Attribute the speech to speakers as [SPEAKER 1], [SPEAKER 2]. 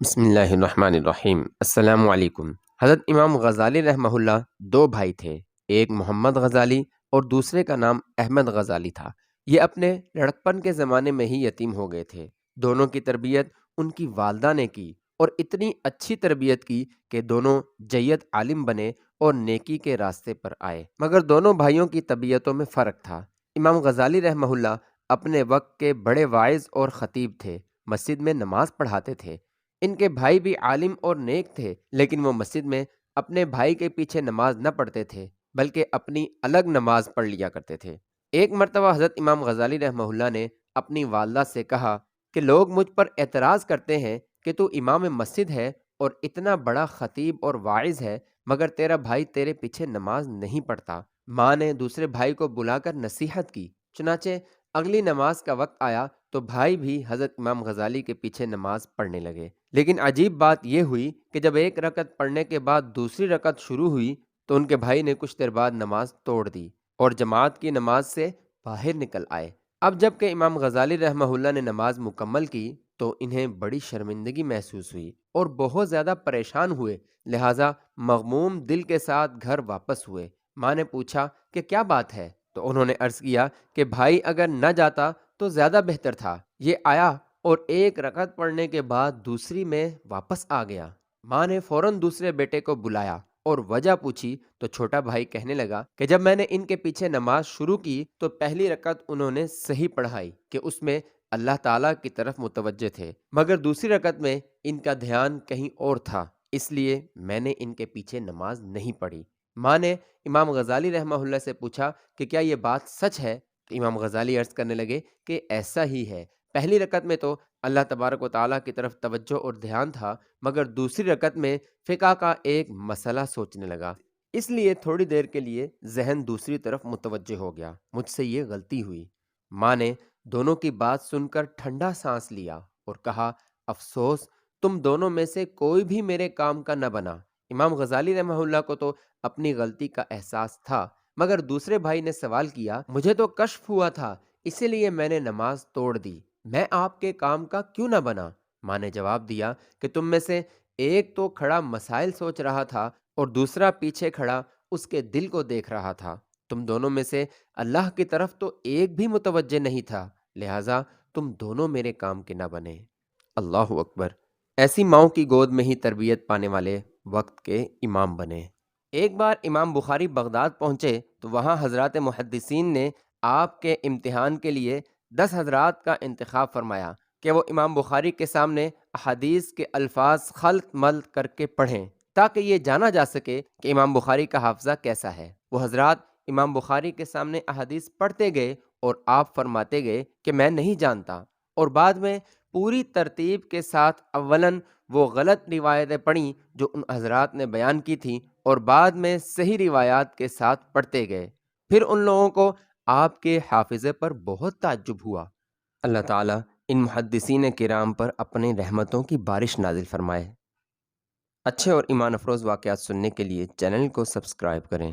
[SPEAKER 1] بسم اللہ الرحمن الرحیم۔ السلام علیکم۔ حضرت امام غزالی رحمہ اللہ دو بھائی تھے، ایک محمد غزالی اور دوسرے کا نام احمد غزالی تھا۔ یہ اپنے لڑکپن کے زمانے میں ہی یتیم ہو گئے تھے۔ دونوں کی تربیت ان کی والدہ نے کی اور اتنی اچھی تربیت کی کہ دونوں جید عالم بنے اور نیکی کے راستے پر آئے، مگر دونوں بھائیوں کی طبیعتوں میں فرق تھا۔ امام غزالی رحمہ اللہ اپنے وقت کے بڑے واعظ اور خطیب تھے، مسجد میں نماز پڑھاتے تھے۔ ان کے بھائی بھی عالم اور نیک تھے، لیکن وہ مسجد میں اپنے بھائی کے پیچھے نماز نہ پڑھتے تھے بلکہ اپنی الگ نماز پڑھ لیا کرتے تھے۔ ایک مرتبہ حضرت امام غزالی رحمہ اللہ نے اپنی والدہ سے کہا کہ لوگ مجھ پر اعتراض کرتے ہیں کہ تو امام مسجد ہے اور اتنا بڑا خطیب اور واعظ ہے، مگر تیرا بھائی تیرے پیچھے نماز نہیں پڑھتا۔ ماں نے دوسرے بھائی کو بلا کر نصیحت کی، چنانچہ اگلی نماز کا وقت آیا تو بھائی بھی حضرت امام غزالی کے پیچھے نماز پڑھنے لگے۔ لیکن عجیب بات یہ ہوئی کہ جب ایک رکعت پڑھنے کے بعد دوسری رکعت شروع ہوئی تو ان کے بھائی نے کچھ دیر بعد نماز توڑ دی اور جماعت کی نماز سے باہر نکل آئے۔ اب جب کہ امام غزالی رحمہ اللہ نے نماز مکمل کی تو انہیں بڑی شرمندگی محسوس ہوئی اور بہت زیادہ پریشان ہوئے، لہٰذا مغموم دل کے ساتھ گھر واپس ہوئے۔ ماں نے پوچھا کہ کیا بات ہے، تو انہوں نے عرض کیا کہ بھائی اگر نہ جاتا تو زیادہ بہتر تھا، یہ آیا اور ایک رکعت پڑھنے کے بعد دوسری میں واپس آ گیا۔ ماں نے فوراً دوسرے بیٹے کو بلایا اور وجہ پوچھی تو چھوٹا بھائی کہنے لگا کہ جب میں نے ان کے پیچھے نماز شروع کی تو پہلی رکعت انہوں نے صحیح پڑھائی کہ اس میں اللہ تعالیٰ کی طرف متوجہ تھے، مگر دوسری رکعت میں ان کا دھیان کہیں اور تھا، اس لیے میں نے ان کے پیچھے نماز نہیں پڑھی۔ ماں نے امام غزالی رحمہ اللہ سے پوچھا کہ کیا یہ بات سچ ہے؟ تو امام غزالی عرض کرنے لگے کہ ایسا ہی ہے، پہلی رکعت میں تو اللہ تبارک و تعالیٰ کی طرف توجہ اور دھیان تھا، مگر دوسری رکعت میں فقہ کا ایک مسئلہ سوچنے لگا، اس لیے تھوڑی دیر کے لیے ذہن دوسری طرف متوجہ ہو گیا، مجھ سے یہ غلطی ہوئی۔ ماں نے دونوں کی بات سن کر ٹھنڈا سانس لیا اور کہا، افسوس، تم دونوں میں سے کوئی بھی میرے کام کا نہ بنا۔ امام غزالی رحمہ اللہ کو تو اپنی غلطی کا احساس تھا، مگر دوسرے بھائی نے سوال کیا، مجھے تو کشف ہوا تھا، اسی لیے میں نے نماز توڑ دی، میں آپ کے کام کا کیوں نہ بنا؟ ماں نے جواب دیا کہ تم میں سے ایک تو کھڑا مسائل سوچ رہا تھا اور دوسرا پیچھے کھڑا اس کے دل کو دیکھ رہا تھا، تم دونوں میں سے اللہ کی طرف تو ایک بھی متوجہ نہیں تھا، لہٰذا تم دونوں میرے کام کے نہ بنے۔ اللہ اکبر۔ ایسی ماؤں کی گود میں ہی تربیت پانے والے وقت کے امام بنے۔ ایک بار امام بخاری بغداد پہنچے تو وہاں حضرات محدثین نے آپ کے امتحان کے لیے 10 حضرات کا انتخاب فرمایا کہ وہ امام بخاری کے سامنے احادیث کے الفاظ خلط ملط کر کے پڑھیں تاکہ یہ جانا جا سکے کہ امام بخاری کا حافظہ کیسا ہے۔ وہ حضرات امام بخاری کے سامنے احادیث پڑھتے گئے اور آپ فرماتے گئے کہ میں نہیں جانتا، اور بعد میں پوری ترتیب کے ساتھ اولاً وہ غلط روایتیں پڑھیں جو ان حضرات نے بیان کی تھیں اور بعد میں صحیح روایات کے ساتھ پڑھتے گئے۔ پھر ان لوگوں کو آپ کے حافظے پر بہت تعجب ہوا۔ اللہ تعالیٰ ان محدثین کرام پر اپنے رحمتوں کی بارش نازل فرمائے۔ اچھے اور ایمان افروز واقعات سننے کے لیے چینل کو سبسکرائب کریں۔